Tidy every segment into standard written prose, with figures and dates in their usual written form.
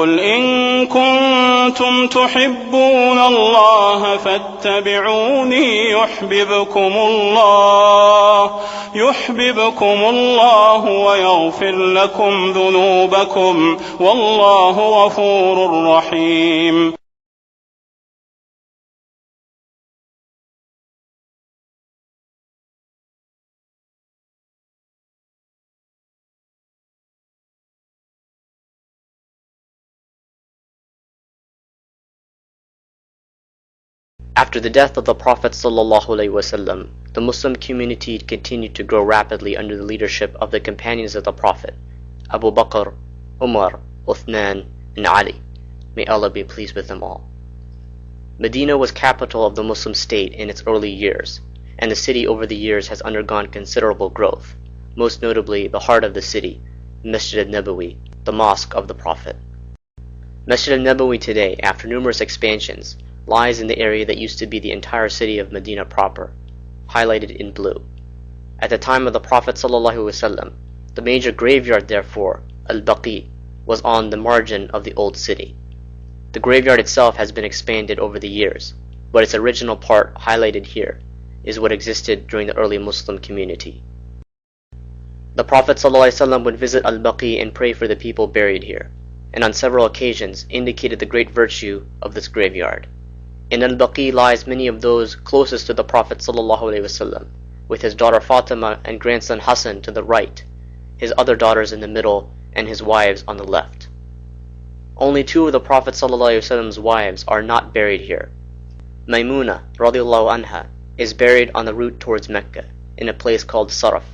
قل إن كنتم تحبون الله فاتبعوني يحببكم الله ويغفر لكم ذنوبكم والله غفور رحيم. After the death of the Prophet ﷺ, the Muslim community continued to grow rapidly under the leadership of the companions of the Prophet, Abu Bakr, Umar, Uthman, and Ali. May Allah be pleased with them all. Medina was capital of the Muslim state in its early years, and the city over the years has undergone considerable growth, most notably the heart of the city, Masjid-e-Nabavi, the Mosque of the Prophet. Masjid-e-Nabavi today, after numerous expansions, lies in the area that used to be the entire city of Medina proper, highlighted in blue. At the time of the Prophet ﷺ, the major graveyard, therefore, Al-Baqi, was on the margin of the old city. The graveyard itself has been expanded over the years, but its original part, highlighted here, is what existed during the early Muslim community. The Prophet ﷺ would visit Al-Baqi and pray for the people buried here, and on several occasions indicated the great virtue of this graveyard. In Al-Baqi lies many of those closest to the Prophet ﷺ, with his daughter Fatima and grandson Hassan to the right, his other daughters in the middle, and his wives on the left. Only two of the Prophet ﷺ's wives are not buried here. Maymuna radiallahu anha is buried on the route towards Mecca, in a place called Saraf,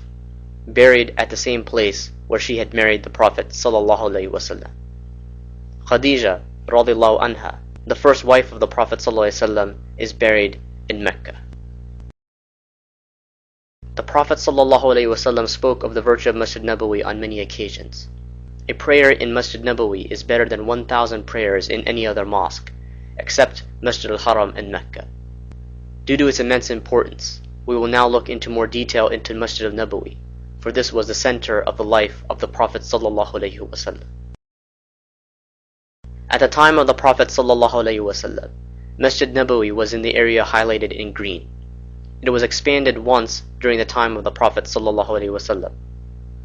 buried at the same place where she had married the Prophet ﷺ. Khadija radiallahu anha, the first wife of the Prophet ﷺ, is buried in Mecca. The Prophet ﷺ spoke of the virtue of Masjid-e-Nabavi on many occasions. A prayer in Masjid-e-Nabavi is better than 1,000 prayers in any other mosque, except Masjid al-Haram in Mecca. Due to its immense importance, we will now look into more detail into Masjid al-Nabawi, for this was the center of the life of the Prophet ﷺ. At the time of the Prophet ﷺ, Masjid-Nabawi was in the area highlighted in green. It was expanded once during the time of the Prophet ﷺ.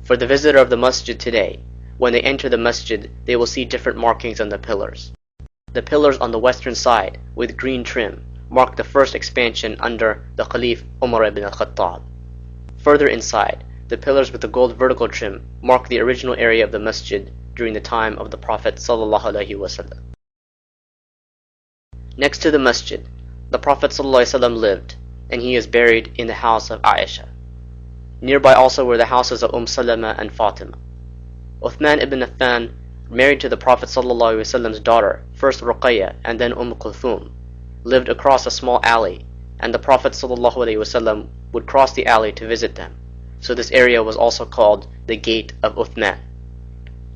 For the visitor of the masjid today, when they enter the masjid, they will see different markings on the pillars. The pillars on the western side, with green trim, mark the first expansion under the Caliph Umar ibn al-Khattab. Further inside, the pillars with the gold vertical trim mark the original area of the masjid during the time of the Prophet ﷺ. Next to the masjid, the Prophet ﷺ lived, and he is buried in the house of Aisha. Nearby also were the houses of Salama and Fatima. Uthman ibn Affan, married to the Prophet ﷺ's daughter, first Ruqayya and then Kulthum, lived across a small alley, and the Prophet ﷺ would cross the alley to visit them, so this area was also called the Gate of Uthman.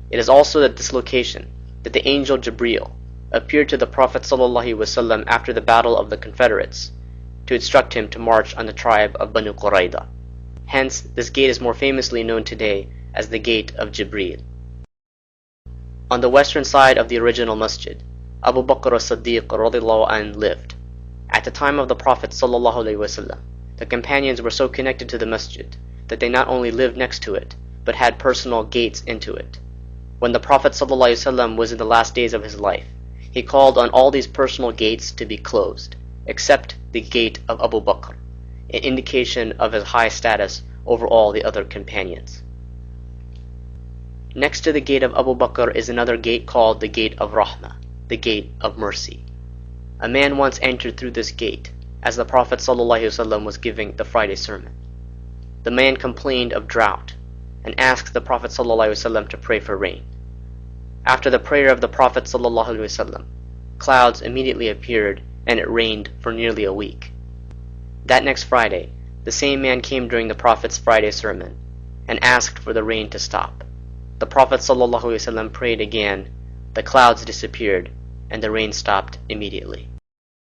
It is also at this location that the angel Jibreel appeared to the Prophet ﷺ after the battle of the Confederates to instruct him to march on the tribe of Banu Qurayda. Hence, this gate is more famously known today as the Gate of Jibreel. On the western side of the original masjid, Abu Bakr as-Siddiq radiallahu anh lived. At the time of the Prophet ﷺ, the companions were so connected to the masjid that they not only lived next to it, but had personal gates into it. When the Prophet ﷺ was in the last days of his life, he called on all these personal gates to be closed, except the gate of Abu Bakr, an indication of his high status over all the other companions. Next to the gate of Abu Bakr is another gate called the Gate of Rahmah, the Gate of Mercy. A man once entered through this gate as the Prophet ﷺ was giving the Friday sermon. The man complained of drought and asked the Prophet ﷺ to pray for rain. After the prayer of the Prophet ﷺ, clouds immediately appeared and it rained for nearly a week. That next Friday, the same man came during the Prophet's Friday sermon and asked for the rain to stop. The Prophet ﷺ prayed again, the clouds disappeared, and the rain stopped immediately.